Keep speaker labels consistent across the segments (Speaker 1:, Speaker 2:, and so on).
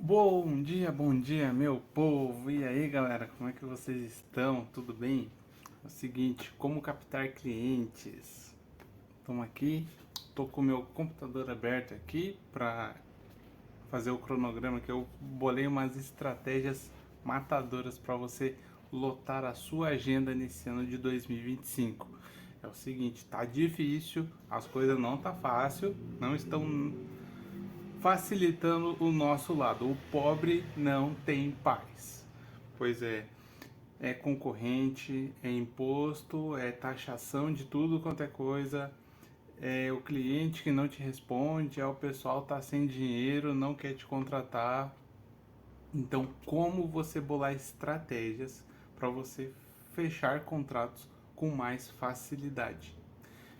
Speaker 1: Bom dia, meu povo! E aí, galera, como é que vocês estão? Tudo bem? É o seguinte, como captar clientes? Estamos aqui, tô com o meu computador aberto aqui para fazer o cronograma que eu bolei umas estratégias matadoras para você lotar a sua agenda nesse ano de 2025. É o seguinte, tá difícil, as coisas não tá fácil, não estão facilitando o nosso lado. O pobre não tem paz. Pois é concorrente, é imposto, é taxação de tudo quanto é coisa, é o cliente que não te responde, é o pessoal tá sem dinheiro, não quer te contratar. Então, como você bolar estratégias para você fechar contratos com mais facilidade?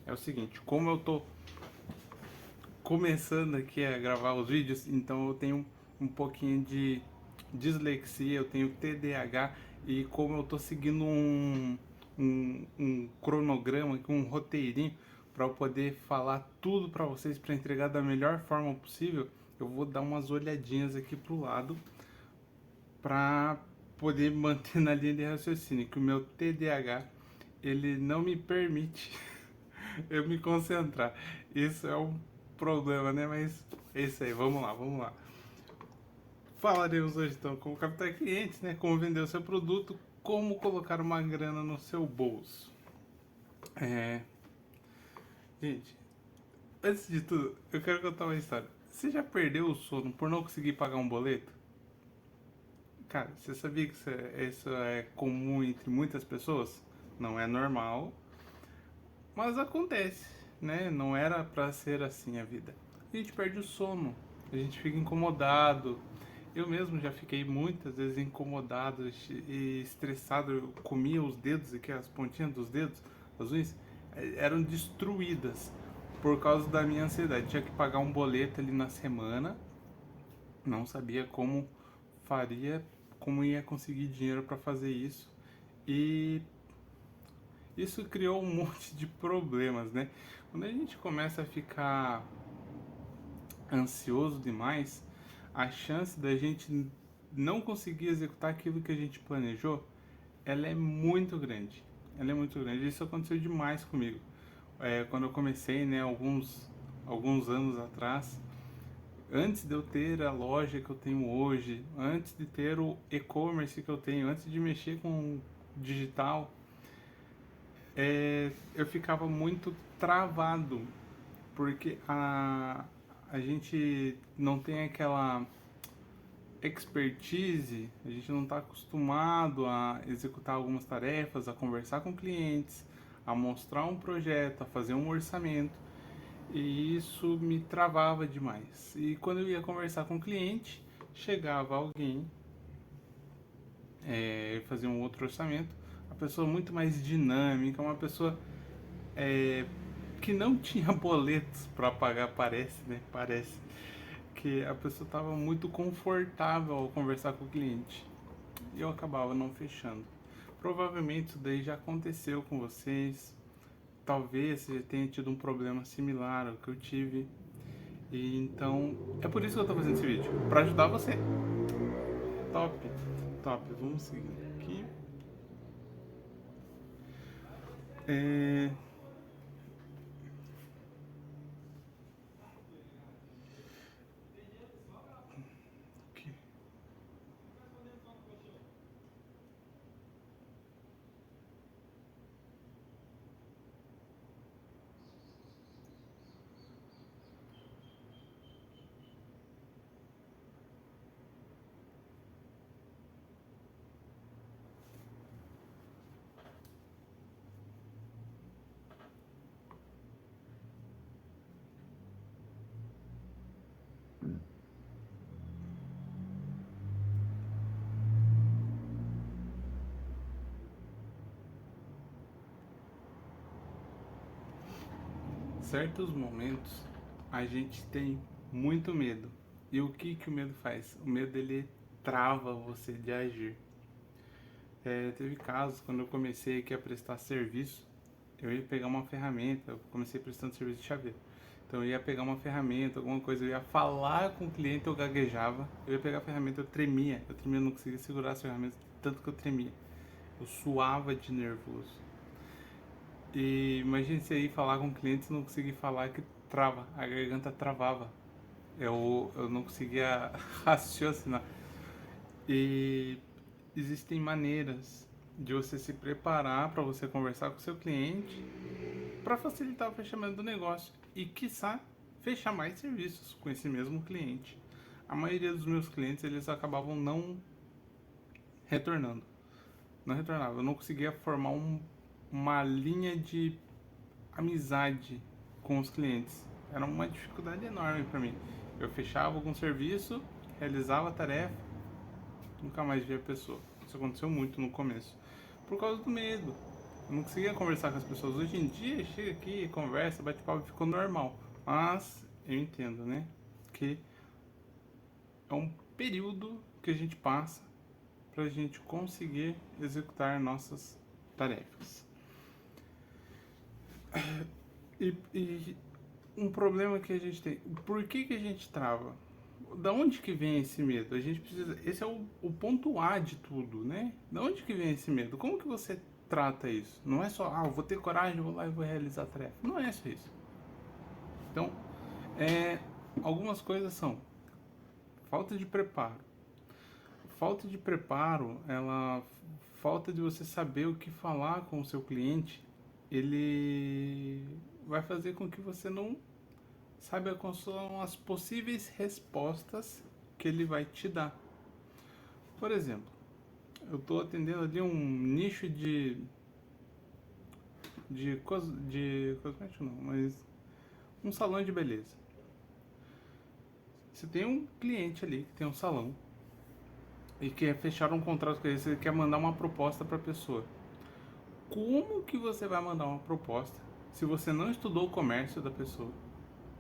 Speaker 1: É o seguinte, como eu tô começando aqui a gravar os vídeos, então eu tenho um pouquinho de dislexia, eu tenho TDAH e como eu tô seguindo um cronograma, um roteirinho para eu poder falar tudo para vocês para entregar da melhor forma possível, eu vou dar umas olhadinhas aqui pro lado para poder manter na linha de raciocínio, que o meu TDAH ele não me permite eu me concentrar. Isso é um problema, né? Mas é isso aí, vamos lá, vamos lá. Falaremos hoje então como captar clientes, né? Como vender o seu produto, como colocar uma grana no seu bolso. É... Gente, antes de tudo, eu quero contar uma história. Você já perdeu o sono por não conseguir pagar um boleto? Cara, você sabia que isso é comum entre muitas pessoas? Não é normal, mas acontece, né? Não era pra ser assim a vida. A gente perde o sono, a gente fica incomodado. Eu mesmo já fiquei muitas vezes incomodado e estressado. Eu comia os dedos aqui, as pontinhas dos dedos, as unhas, eram destruídas por causa da minha ansiedade. Tinha que pagar um boleto ali na semana, não sabia como faria, como ia conseguir dinheiro para fazer isso. E isso criou um monte de problemas, né? Quando a gente começa a ficar ansioso demais, a chance da gente não conseguir executar aquilo que a gente planejou, ela é muito grande. Ela é muito grande. Isso aconteceu demais comigo. Quando eu comecei, né, alguns anos atrás, antes de eu ter a loja que eu tenho hoje, antes de ter o e-commerce que eu tenho, antes de mexer com digital, eu ficava muito travado, porque a gente não tem aquela expertise, a gente não está acostumado a executar algumas tarefas, a conversar com clientes, a mostrar um projeto, a fazer um orçamento, e isso me travava demais. E quando eu ia conversar com o cliente, chegava alguém, fazia um outro orçamento, uma pessoa muito mais dinâmica, uma pessoa é, que não tinha boletos para pagar, parece, né? Parece que a pessoa estava muito confortável ao conversar com o cliente e eu acabava não fechando. Provavelmente isso daí já aconteceu com vocês. Talvez você tenha tido um problema similar ao que eu tive. E então é por isso que eu estou fazendo esse vídeo, para ajudar você. Top, top. Vamos seguir aqui. É... aqui. Certos momentos a gente tem muito medo. E o que que o medo faz? O medo ele trava você de agir. Teve casos quando eu comecei aqui a prestar serviço, eu ia pegar uma ferramenta, eu comecei prestando serviço de chaveiro. Então eu ia pegar uma ferramenta, alguma coisa, eu ia falar com o cliente, eu gaguejava. Eu ia pegar a ferramenta, eu tremia, eu não conseguia segurar as ferramentas, tanto que eu tremia. Eu suava de nervoso. E imagine se aí falar com o cliente e não conseguir falar que trava, a garganta travava. Eu não conseguia raciocinar. E existem maneiras de você se preparar para você conversar com o seu cliente para facilitar o fechamento do negócio e, quiçá, fechar mais serviços com esse mesmo cliente. A maioria dos meus clientes, eles acabavam não retornando. Não retornava. Eu não conseguia formar uma linha de amizade com os clientes. Era uma dificuldade enorme para mim. Eu fechava algum serviço, realizava a tarefa, nunca mais via a pessoa. Isso aconteceu muito no começo. Por causa do medo. Eu não conseguia conversar com as pessoas. Hoje em dia, chega aqui, conversa, bate papo, ficou normal. Mas eu entendo, né? Que é um período que a gente passa para a gente conseguir executar nossas tarefas. E um problema que a gente tem. Por que a gente trava? Da onde que vem esse medo? A gente precisa. Esse é o ponto A de tudo, né? Da onde que vem esse medo? Como que você trata isso? Não é só, eu vou ter coragem, vou lá e vou realizar a tarefa. Não é só isso. Então, algumas coisas são falta de preparo. Falta de preparo, falta de você saber o que falar com o seu cliente, ele vai fazer com que você não saiba quais são as possíveis respostas que ele vai te dar. Por exemplo, eu estou atendendo ali um nicho de cosmético não, mas um salão de beleza. Você tem um cliente ali que tem um salão e quer fechar um contrato com ele, você quer mandar uma proposta para a pessoa. Como que você vai mandar uma proposta se você não estudou o comércio da pessoa?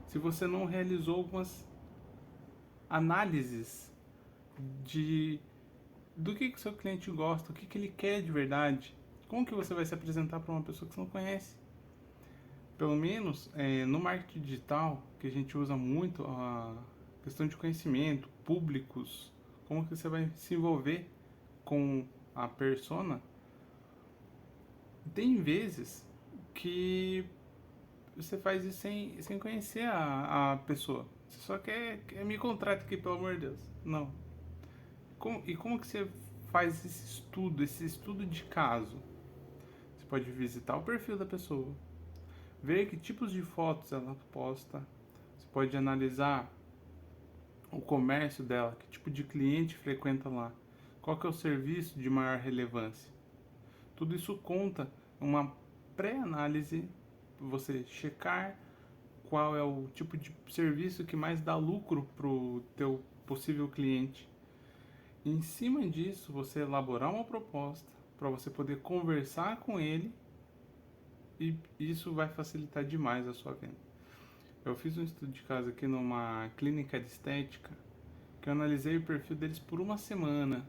Speaker 1: Se você não realizou algumas análises do que seu cliente gosta, o que ele quer de verdade? Como que você vai se apresentar para uma pessoa que você não conhece? Pelo menos no marketing digital, que a gente usa muito a questão de conhecimento, públicos, como que você vai se envolver com a persona. Tem vezes que você faz isso sem conhecer a pessoa. Você só quer me contrata aqui, pelo amor de Deus. Não. Como que você faz esse estudo de caso? Você pode visitar o perfil da pessoa, ver que tipos de fotos ela posta. Você pode analisar o comércio dela, que tipo de cliente frequenta lá, qual que é o serviço de maior relevância. Tudo isso conta uma pré-análise, você checar qual é o tipo de serviço que mais dá lucro para o teu possível cliente. E em cima disso, você elaborar uma proposta para você poder conversar com ele, e isso vai facilitar demais a sua venda. Eu fiz um estudo de caso aqui numa clínica de estética, que eu analisei o perfil deles por uma semana,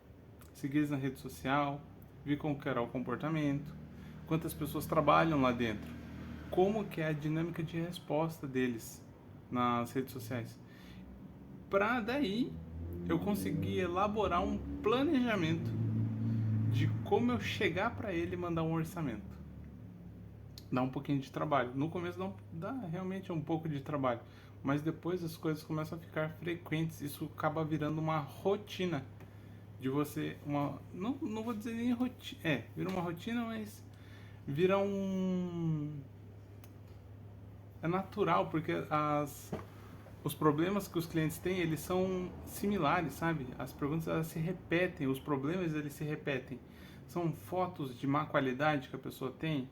Speaker 1: segui eles na rede social, vi como que era o comportamento, quantas pessoas trabalham lá dentro, como que é a dinâmica de resposta deles nas redes sociais. Para daí eu conseguir elaborar um planejamento de como eu chegar para ele e mandar um orçamento. Dá um pouquinho de trabalho. No começo dá realmente um pouco de trabalho, mas depois as coisas começam a ficar frequentes. Isso acaba virando uma rotina de você, não vou dizer nem rotina, vira uma rotina, mas vira é natural, porque os problemas que os clientes têm, eles são similares, sabe? As perguntas, elas se repetem, os problemas, eles se repetem. São fotos de má qualidade que a pessoa tem.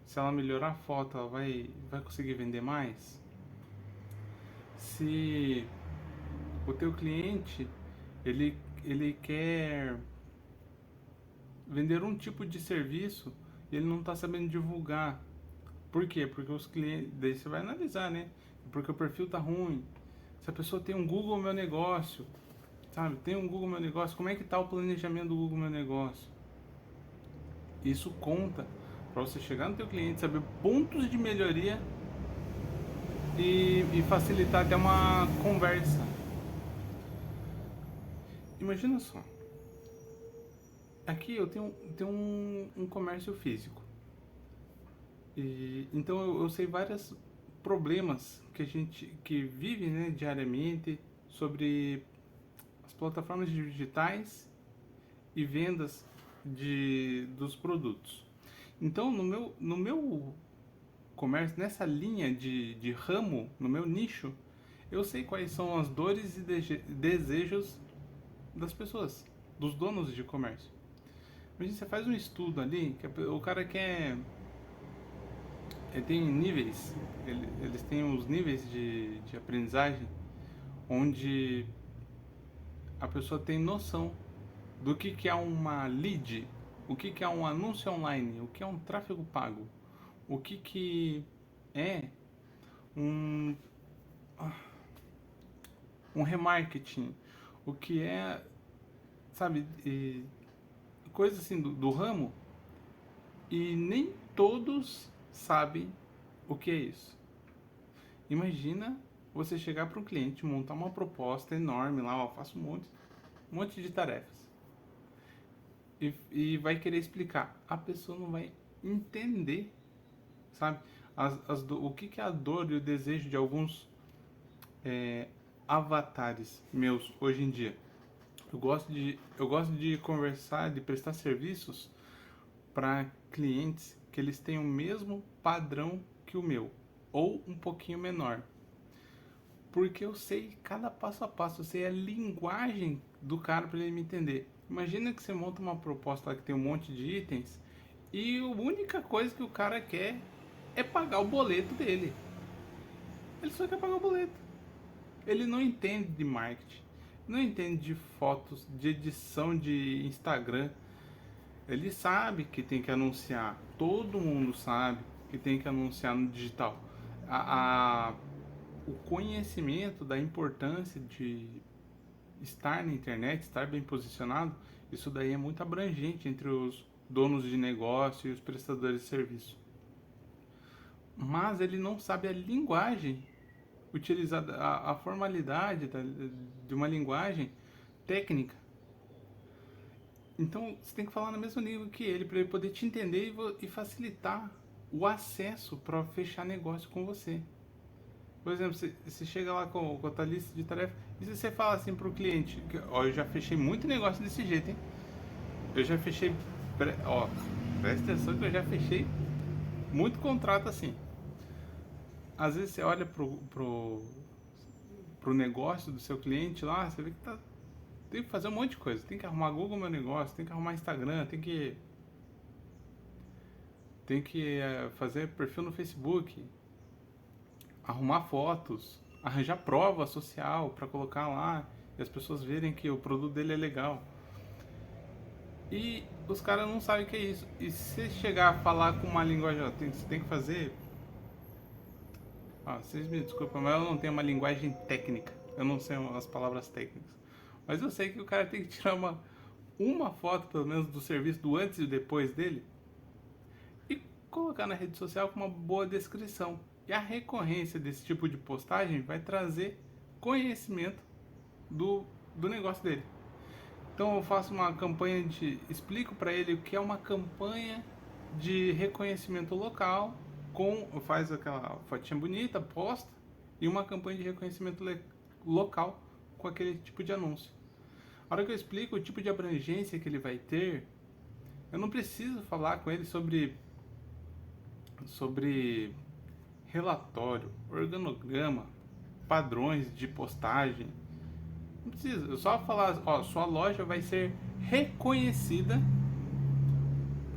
Speaker 1: Se ela melhorar a foto, ela vai conseguir vender mais? Se o teu cliente, ele quer vender um tipo de serviço e ele não está sabendo divulgar. Por quê? Porque os clientes, daí você vai analisar, né? Porque o perfil tá ruim. Se a pessoa tem um Google Meu Negócio, sabe? Tem um Google Meu Negócio, como é que tá o planejamento do Google Meu Negócio? Isso conta para você chegar no teu cliente, saber pontos de melhoria e facilitar até uma conversa. Imagina só, aqui eu tenho um comércio físico. E, então eu sei vários problemas que a gente que vive, né, diariamente sobre as plataformas digitais e vendas dos produtos. Então no meu comércio, nessa linha de ramo, no meu nicho, eu sei quais são as dores e desejos das pessoas, dos donos de comércio. Imagina, você faz um estudo ali, que o cara quer. Ele tem níveis, eles têm os níveis de aprendizagem, onde a pessoa tem noção do que é uma lead, o que é um anúncio online, o que é um tráfego pago, o que é um, um remarketing, o que é, sabe, coisas assim do ramo, e nem todos sabem o que é isso. Imagina você chegar para um cliente, montar uma proposta enorme lá, ó, faço um monte de tarefas. E vai querer explicar. A pessoa não vai entender, sabe? O que é a dor e o desejo de alguns é, avatares meus hoje em dia. Eu gosto de conversar, de prestar serviços para clientes que eles têm o mesmo padrão que o meu, ou um pouquinho menor. Porque eu sei cada passo a passo, eu sei a linguagem do cara para ele me entender. Imagina que você monta uma proposta lá que tem um monte de itens e a única coisa que o cara quer é pagar o boleto dele. Ele só quer pagar o boleto. Ele não entende de marketing, não entende de fotos, de edição de Instagram. Ele sabe que tem que anunciar, todo mundo sabe que tem que anunciar no digital. A, o conhecimento da importância de estar na internet, estar bem posicionado, isso daí é muito abrangente entre os donos de negócio e os prestadores de serviço. Mas ele não sabe a linguagem utilizada, a formalidade de uma linguagem técnica. Então você tem que falar na mesma língua que ele para ele poder te entender e facilitar o acesso para fechar negócio com você. Por exemplo, você chega lá com a tua lista de tarefas e você fala assim pro cliente, que, ó, eu já fechei muito negócio desse jeito, hein? Eu já fechei, ó, presta atenção que eu já fechei muito contrato assim. Às vezes você olha pro negócio do seu cliente lá, você vê que tem que fazer um monte de coisa. Tem que arrumar Google Meu Negócio, tem que arrumar Instagram, tem que fazer perfil no Facebook, arrumar fotos, arranjar prova social para colocar lá e as pessoas verem que o produto dele é legal. E os caras não sabem o que é isso. E se chegar a falar com uma linguagem, ó, você tem que fazer. Ah, vocês me desculpem, mas eu não tenho uma linguagem técnica. Eu não sei as palavras técnicas. Mas eu sei que o cara tem que tirar uma foto, pelo menos, do serviço do antes e depois dele e colocar na rede social com uma boa descrição. E a recorrência desse tipo de postagem vai trazer conhecimento do negócio dele. Então eu faço uma campanha de. Explico para ele o que é uma campanha de reconhecimento local, faz aquela fotinha bonita, posta, e uma campanha de reconhecimento local com aquele tipo de anúncio. A hora que eu explico o tipo de abrangência que ele vai ter, eu não preciso falar com ele sobre relatório, organograma, padrões de postagem. Não precisa, eu só falar, ó, sua loja vai ser reconhecida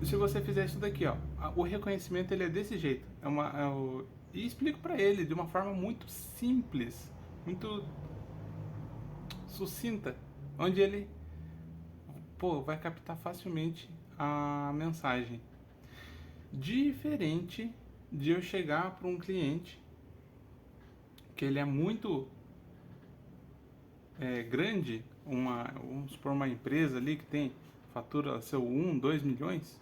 Speaker 1: se você fizer isso daqui, ó. O reconhecimento ele é desse jeito. E explico para ele de uma forma muito simples, muito sucinta, onde ele, pô, vai captar facilmente a mensagem. Diferente de eu chegar para um cliente que ele é muito grande, vamos supor uma empresa ali que tem fatura seu 2 milhões,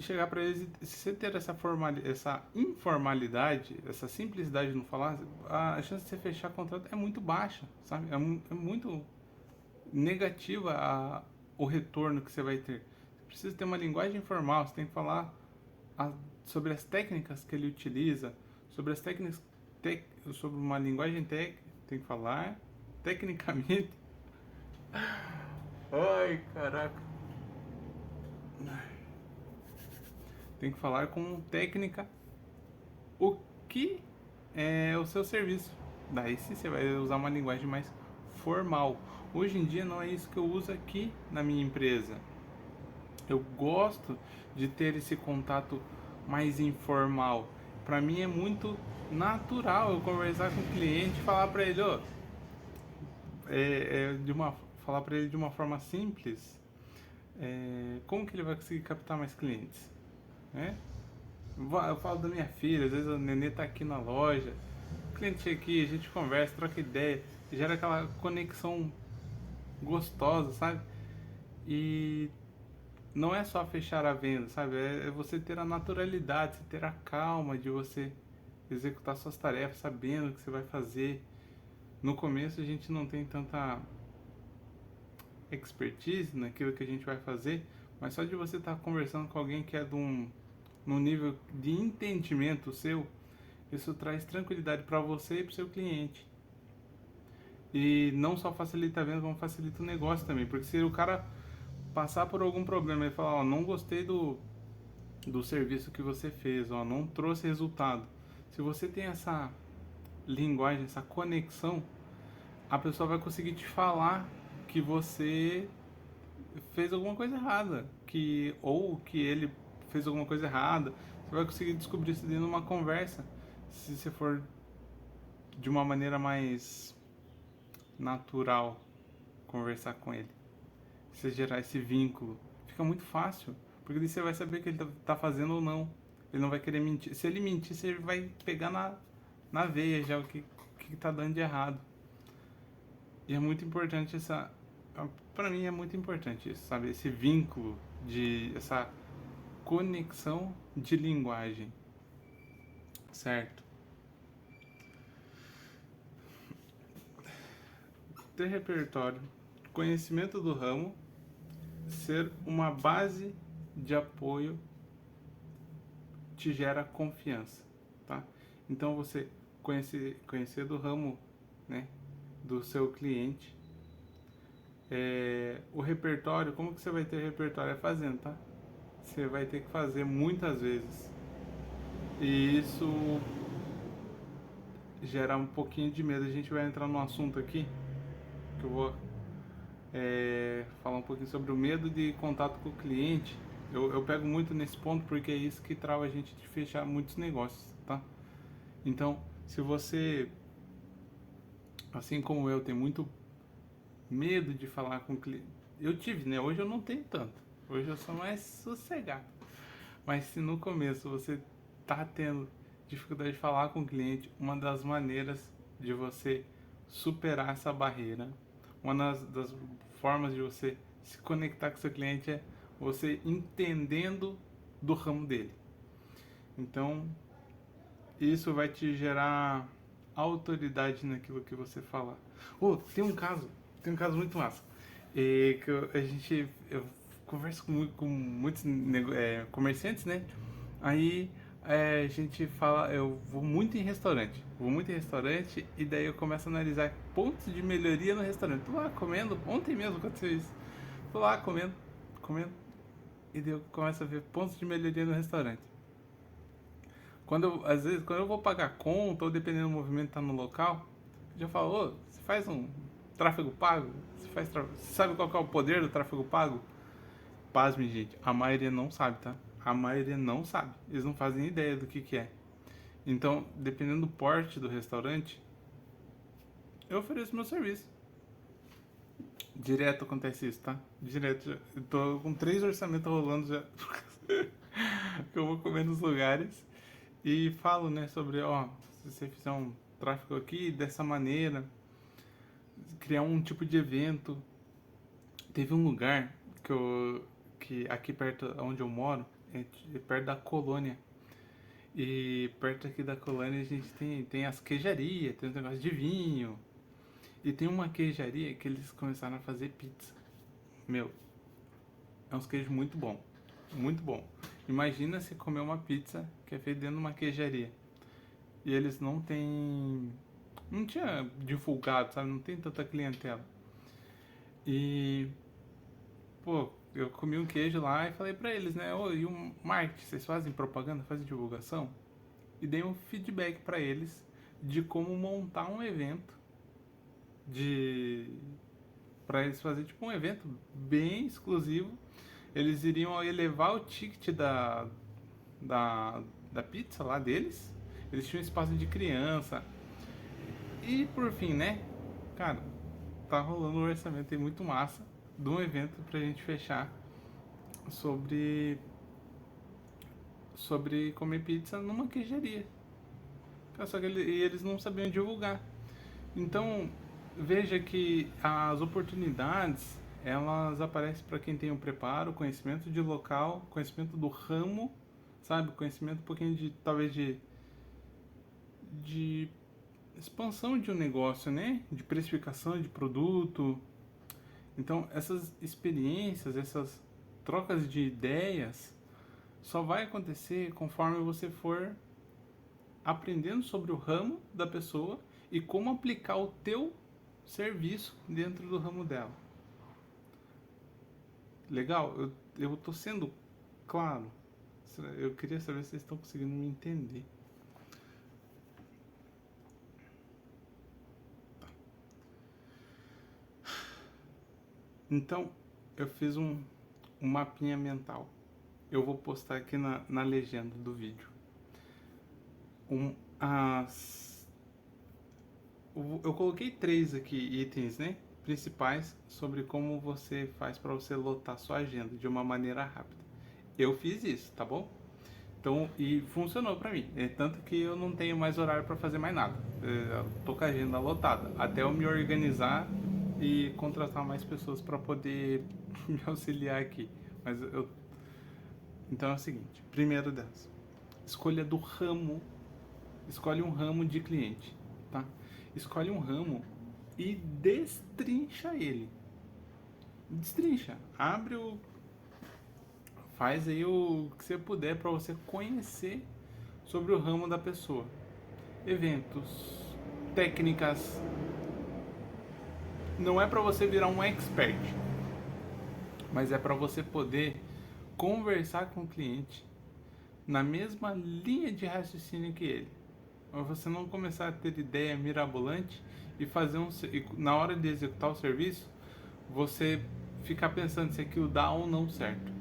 Speaker 1: e chegar para eles, e se você ter essa informalidade, essa simplicidade de não falar, a chance de você fechar contrato é muito baixa, sabe? É muito negativa o retorno que você vai ter. Você precisa ter uma linguagem informal, você tem que falar a, sobre as técnicas que ele utiliza, sobre as técnicas, sobre uma linguagem técnica, tem que falar tecnicamente. Ai, caraca. Tem que falar com técnica o que é o seu serviço. Daí sim você vai usar uma linguagem mais formal. Hoje em dia não é isso que eu uso aqui na minha empresa. Eu gosto de ter esse contato mais informal. Para mim é muito natural eu conversar com o cliente e falar para ele, ó, falar para ele de uma forma simples, como que ele vai conseguir captar mais clientes, né? Eu falo da minha filha, às vezes a nenê tá aqui na loja, o cliente chega aqui, a gente conversa, troca ideia, gera aquela conexão gostosa, sabe? E não é só fechar a venda, sabe? É você ter a naturalidade, você ter a calma de você executar suas tarefas, sabendo o que você vai fazer. No começo a gente não tem tanta expertise naquilo que a gente vai fazer, mas só de você estar conversando com alguém que é num nível de entendimento seu, isso traz tranquilidade para você e para o seu cliente. E não só facilita a venda, como facilita o negócio também, porque se o cara passar por algum problema e falar, ó, não gostei do serviço que você fez, ó, não trouxe resultado. Se você tem essa linguagem, essa conexão, a pessoa vai conseguir te falar que você fez alguma coisa errada, ou que ele fez alguma coisa errada. Você vai conseguir descobrir isso dentro de uma conversa, se você for de uma maneira mais natural conversar com ele. Você gerar esse vínculo, fica muito fácil, porque daí você vai saber o que ele tá fazendo ou não. Ele não vai querer mentir. Se ele mentir, você vai pegar na veia já o que tá dando de errado. E é muito importante pra mim é muito importante isso, sabe? Esse vínculo, essa conexão de linguagem, certo? Ter repertório, conhecimento do ramo, ser uma base de apoio te gera confiança, tá? Então você conhecer do ramo, né, do seu cliente, o repertório, como que você vai ter repertório? É fazendo, tá? Você vai ter que fazer muitas vezes. E isso gera um pouquinho de medo. A gente vai entrar num assunto aqui que eu vou falar um pouquinho sobre o medo de contato com o cliente. Eu pego muito nesse ponto porque é isso que trava a gente de fechar muitos negócios, tá? Então, se você, assim como eu, tem muito medo de falar com o cliente, eu tive, né? Hoje eu não tenho tanto. Hoje eu sou mais sossegado. Mas se no começo você tá tendo dificuldade de falar com o cliente, uma das maneiras de você superar essa barreira, uma das formas de você se conectar com seu cliente é você entendendo do ramo dele. Então, isso vai te gerar autoridade naquilo que você falar. Oh, tem um caso muito massa. Que eu converso com muitos comerciantes, né? Aí a gente fala, eu vou muito em restaurante e daí eu começo a analisar pontos de melhoria no restaurante. Tô lá comendo, ontem mesmo aconteceu isso. Tô lá comendo, e daí eu começo a ver pontos de melhoria no restaurante. Às vezes, quando eu vou pagar conta, ou dependendo do movimento que tá no local, eu já falo, ô, você faz um tráfego pago? Você sabe qual que é o poder do tráfego pago? Pasme, gente, a maioria não sabe, tá? A maioria não sabe. Eles não fazem ideia do que é. Então, dependendo do porte do restaurante, eu ofereço meu serviço. Direto acontece isso, tá? Direto. Eu tô com 3 orçamentos rolando já. Que eu vou comer nos lugares. E falo, né, sobre, ó, se você fizer um tráfego aqui dessa maneira, criar um tipo de evento. Teve um lugar que aqui perto onde eu moro, é perto da Colônia. E perto aqui da Colônia a gente tem as queijarias, tem os negócios de vinho. E tem uma queijaria que eles começaram a fazer pizza. Meu, é uns queijos muito bom. Muito bom. Imagina se comer uma pizza que é feita dentro de uma queijaria. E eles não têm... Não tinha divulgado, sabe? Não tem tanta clientela. E... Pô, eu comi um queijo lá e falei pra eles, né? Ô, e o marketing, vocês fazem propaganda, fazem divulgação? E dei um feedback pra eles de como montar um evento de... Pra eles fazerem tipo um evento bem exclusivo. Eles iriam elevar o ticket da pizza lá deles. Eles tinham espaço de criança. E por fim, né? Cara, tá rolando um orçamento aí muito massa de um evento pra gente fechar sobre comer pizza numa queijaria. Só que eles não sabiam divulgar. Então, veja que as oportunidades, elas aparecem para quem tem o preparo, conhecimento de local, conhecimento do ramo, sabe? Conhecimento um pouquinho de, talvez, de expansão de um negócio, né? De precificação de produto. Então, essas experiências, essas trocas de ideias, só vai acontecer conforme você for aprendendo sobre o ramo da pessoa e como aplicar o teu serviço dentro do ramo dela. Legal? Eu tô sendo claro. Eu queria saber se vocês estão conseguindo me entender. Então, eu fiz um mapinha mental. Eu vou postar aqui na legenda do vídeo. Eu coloquei 3 aqui itens, né, principais sobre como você faz para você lotar sua agenda de uma maneira rápida. Eu fiz isso, tá bom? Então, e funcionou para mim. É tanto que eu não tenho mais horário para fazer mais nada. Eu tô com a agenda lotada. Até eu me organizar e contratar mais pessoas para poder me auxiliar aqui. Então é o seguinte, primeiro delas, escolha do ramo. Escolhe um ramo de cliente, tá? Escolhe um ramo e destrincha ele. Destrincha. Faz aí o que você puder para você conhecer sobre o ramo da pessoa. Eventos, técnicas. Não é para você virar um expert, mas é para você poder conversar com o cliente na mesma linha de raciocínio que ele. Mas você não começar a ter ideia mirabolante e na hora de executar o serviço, você ficar pensando se aquilo dá ou não certo.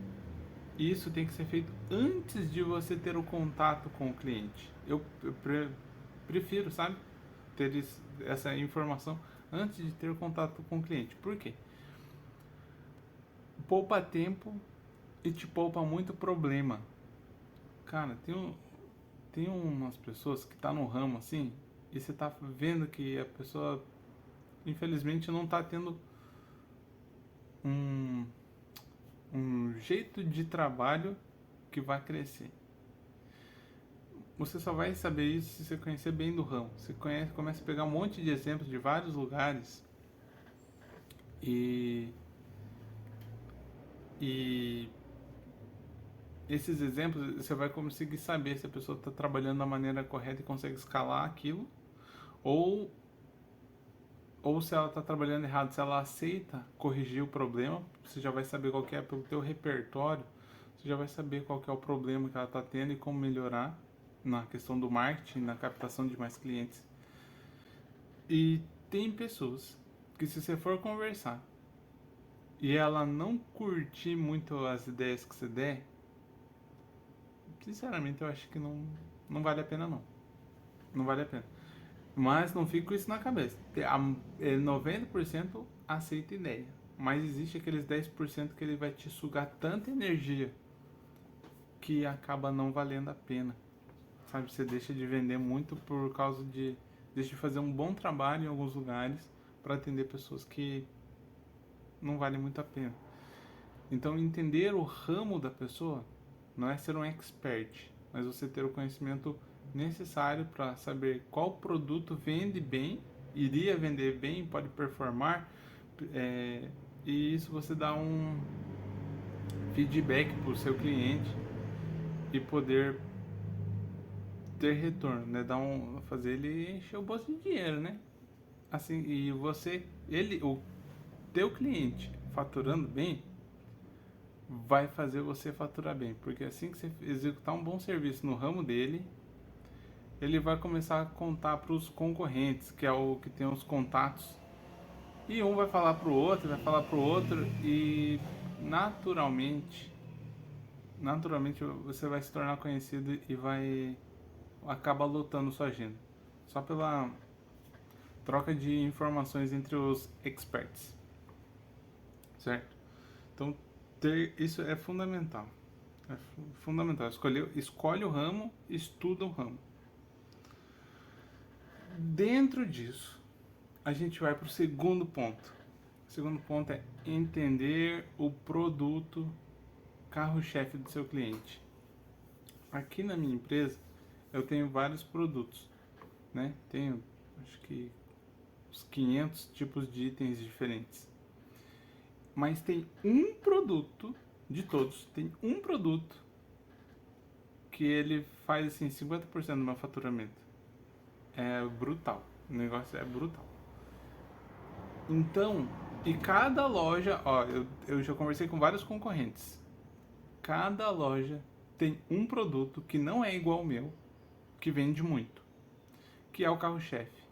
Speaker 1: Isso tem que ser feito antes de você ter o contato com o cliente. Eu prefiro, sabe, ter essa informação antes de ter o contato com o cliente. Por quê? Poupa tempo e te poupa muito problema. Cara, tem umas pessoas que tá no ramo assim, e você tá vendo que a pessoa infelizmente não tá tendo um jeito de trabalho que vai crescer. Você só vai saber isso se você conhecer bem do ramo. Você começa a pegar um monte de exemplos de vários lugares e esses exemplos você vai conseguir saber se a pessoa está trabalhando da maneira correta e consegue escalar aquilo, ou se ela está trabalhando errado, se ela aceita corrigir o problema, você já vai saber qual que é pelo teu repertório, você já vai saber qual que é o problema que ela está tendo e como melhorar na questão do marketing, na captação de mais clientes. E tem pessoas que se você for conversar e ela não curtir muito as ideias que você der, sinceramente eu acho que não vale a pena não. Não vale a pena. Mas não fica com isso na cabeça. 90% aceita ideia. Mas existe aqueles 10% que ele vai te sugar tanta energia que acaba não valendo a pena. Sabe, você deixa de vender muito por causa de... Deixa de fazer um bom trabalho em alguns lugares para atender pessoas que não valem muito a pena. Então, entender o ramo da pessoa não é ser um expert, mas você ter o conhecimento necessário para saber qual produto vende bem, iria vender bem, pode performar, é, e isso você dá um feedback para o seu cliente e poder ter retorno, né? Fazer ele encher o bolso de dinheiro, né? Assim, e o teu cliente faturando bem, vai fazer você faturar bem, porque assim que você executar um bom serviço no ramo dele, ele vai começar a contar para os concorrentes, que é o que tem os contatos, e um vai falar para o outro, vai falar para o outro, e naturalmente você vai se tornar conhecido e vai acabar lotando sua agenda, só pela troca de informações entre os experts, certo? Então, isso é fundamental. É fundamental. Escolhe o ramo, estuda o ramo. Dentro disso, a gente vai para o segundo ponto. O segundo ponto é entender o produto carro-chefe do seu cliente. Aqui na minha empresa, eu tenho vários produtos, né? Tenho, acho que, uns 500 tipos de itens diferentes. Mas tem um produto, de todos, tem um produto que ele faz assim 50% do meu faturamento. É brutal. O negócio é brutal. Então, e cada loja, ó, eu já conversei com vários concorrentes. Cada loja tem um produto que não é igual ao meu, que vende muito, que é o carro-chefe.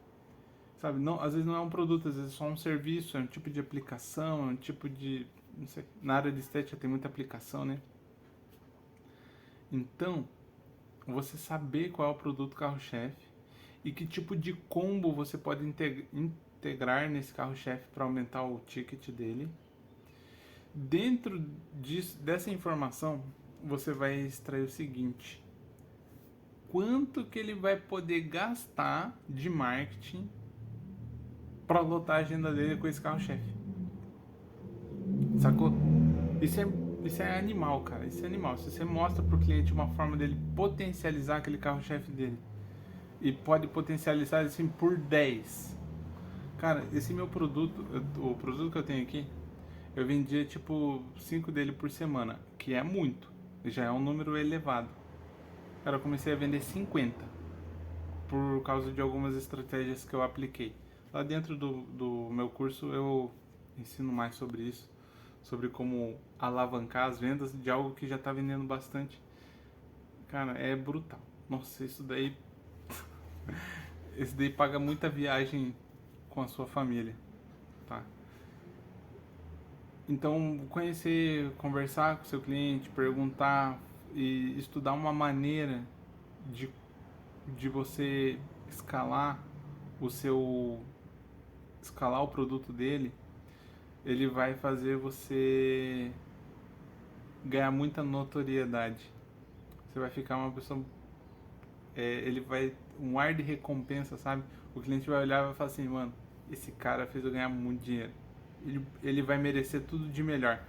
Speaker 1: Sabe, não, às vezes não é um produto, às vezes é só um serviço, é um tipo de aplicação, é um tipo de, não sei, na área de estética tem muita aplicação, né? Então, você saber qual é o produto carro-chefe e que tipo de combo você pode integrar nesse carro-chefe para aumentar o ticket dele. Dentro dessa informação, você vai extrair o seguinte: quanto que ele vai poder gastar de marketing para lotar a agenda dele com esse carro-chefe. Sacou? Isso é, isso é animal, cara. Isso é animal. Se você mostra pro cliente uma forma dele potencializar aquele carro-chefe dele e pode potencializar assim por 10. Cara, esse meu produto, o produto que eu tenho aqui, eu vendia tipo 5 dele por semana, que é muito, já é um número elevado. Cara, eu comecei a vender 50 por causa de algumas estratégias que eu apliquei. Lá dentro do meu curso eu ensino mais sobre isso, sobre como alavancar as vendas de algo que já está vendendo bastante. Cara, é brutal. Nossa, isso daí. Esse daí paga muita viagem com a sua família, tá? Então, conhecer, conversar com o seu cliente, perguntar e estudar uma maneira de, de você escalar o seu escalar o produto dele, ele vai fazer você ganhar muita notoriedade. Você vai ficar uma pessoa, ele vai um ar de recompensa, sabe? O cliente vai olhar e vai falar assim, mano, esse cara fez eu ganhar muito dinheiro. Ele vai merecer tudo de melhor.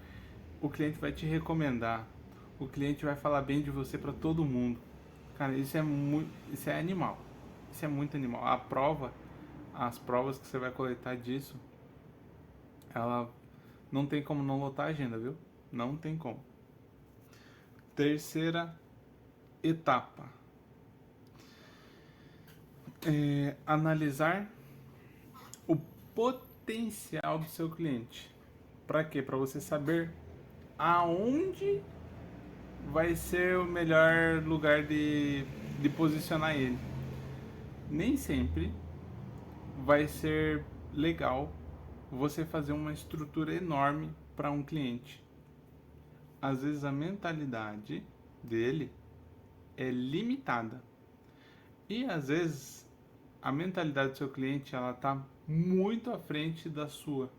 Speaker 1: O cliente vai te recomendar. O cliente vai falar bem de você para todo mundo. Cara, isso é animal. Isso é muito animal. As provas que você vai coletar disso, ela não tem como não lotar a agenda, viu? Não tem como. Terceira etapa. Analisar o potencial do seu cliente. Para quê? Para você saber aonde vai ser o melhor lugar de posicionar ele. Nem sempre vai ser legal você fazer uma estrutura enorme para um cliente. Às vezes a mentalidade dele é limitada. E às vezes a mentalidade do seu cliente ela tá muito à frente da sua.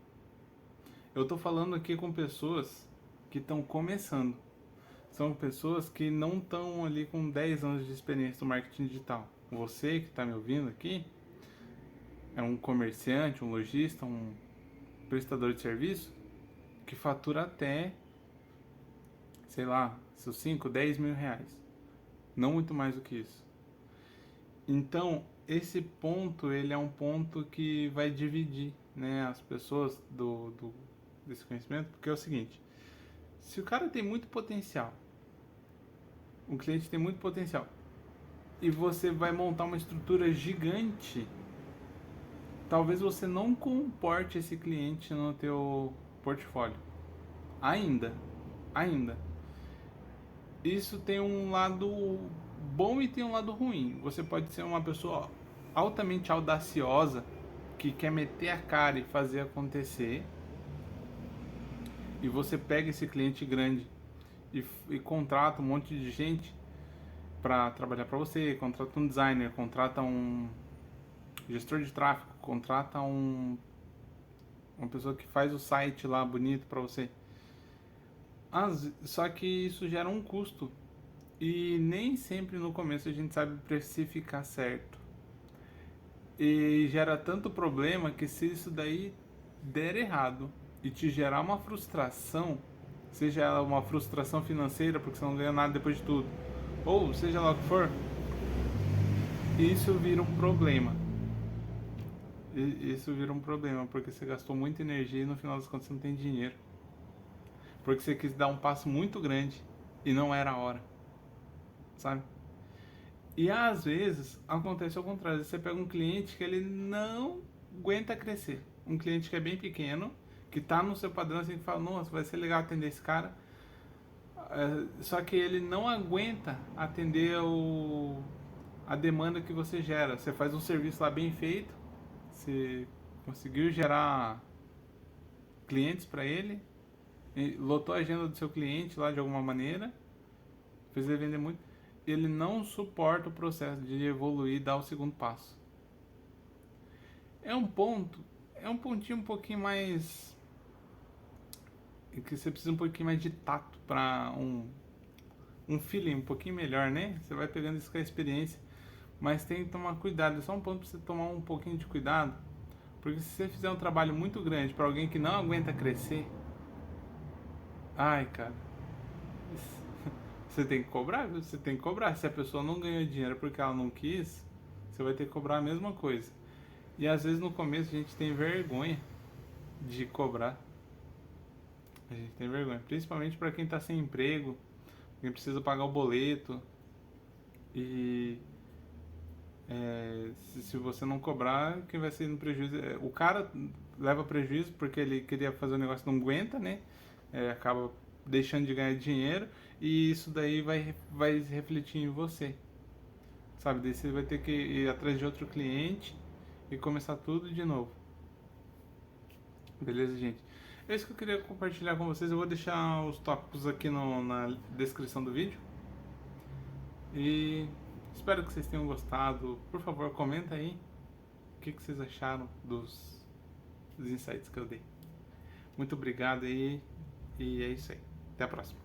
Speaker 1: Eu tô falando aqui com pessoas que estão começando. São pessoas que não estão ali com 10 anos de experiência no marketing digital. Você que está me ouvindo aqui é um comerciante, um lojista, um prestador de serviço que fatura até sei lá, seus 5, 10 mil reais. Não muito mais do que isso. Então, esse ponto, ele é um ponto que vai dividir, né, as pessoas desse conhecimento, porque é o seguinte, se o cara tem muito potencial, o cliente tem muito potencial, e você vai montar uma estrutura gigante, talvez você não comporte esse cliente no teu portfólio. Ainda. Isso tem um lado bom e tem um lado ruim. Você pode ser uma pessoa altamente audaciosa que quer meter a cara e fazer acontecer. E você pega esse cliente grande e contrata um monte de gente para trabalhar para você, contrata um designer, contrata um gestor de tráfego, contrata uma pessoa que faz o site lá bonito para você. Só que isso gera um custo e nem sempre no começo a gente sabe precificar certo. E gera tanto problema que se isso daí der errado e te gerar uma frustração, seja ela uma frustração financeira porque você não ganha nada depois de tudo, ou seja lá o que for, isso vira um problema. Isso vira um problema porque você gastou muita energia e no final das contas você não tem dinheiro. Porque você quis dar um passo muito grande e não era a hora, sabe? E às vezes acontece ao contrário. Você pega um cliente que ele não aguenta crescer. Um cliente que é bem pequeno, que está no seu padrão, assim, que fala, nossa, vai ser legal atender esse cara. Só que ele não aguenta atender a demanda que você gera. Você faz um serviço lá bem feito, você conseguiu gerar clientes para ele, lotou a agenda do seu cliente lá de alguma maneira, fez ele vender muito. Ele não suporta o processo de evoluir e dar o segundo passo. É um pontinho um pouquinho mais, que você precisa um pouquinho mais de tato para um feeling um pouquinho melhor, né? Você vai pegando isso com a experiência, mas tem que tomar cuidado. É só um ponto para você tomar um pouquinho de cuidado, porque se você fizer um trabalho muito grande para alguém que não aguenta crescer, ai, cara, você tem que cobrar, você tem que cobrar. Se a pessoa não ganhou dinheiro porque ela não quis, você vai ter que cobrar a mesma coisa. E às vezes no começo a gente tem vergonha de cobrar. A gente tem vergonha, principalmente para quem está sem emprego, quem precisa pagar o boleto. E se você não cobrar, quem vai ser no prejuízo? O cara leva prejuízo porque ele queria fazer o negócio, não aguenta, né? Acaba deixando de ganhar dinheiro e isso daí vai refletir em você, sabe? Daí você vai ter que ir atrás de outro cliente e começar tudo de novo. Beleza, gente? É isso que eu queria compartilhar com vocês. Eu vou deixar os tópicos aqui na descrição do vídeo. E espero que vocês tenham gostado. Por favor, comenta aí o que vocês acharam dos insights que eu dei. Muito obrigado aí. E é isso aí. Até a próxima.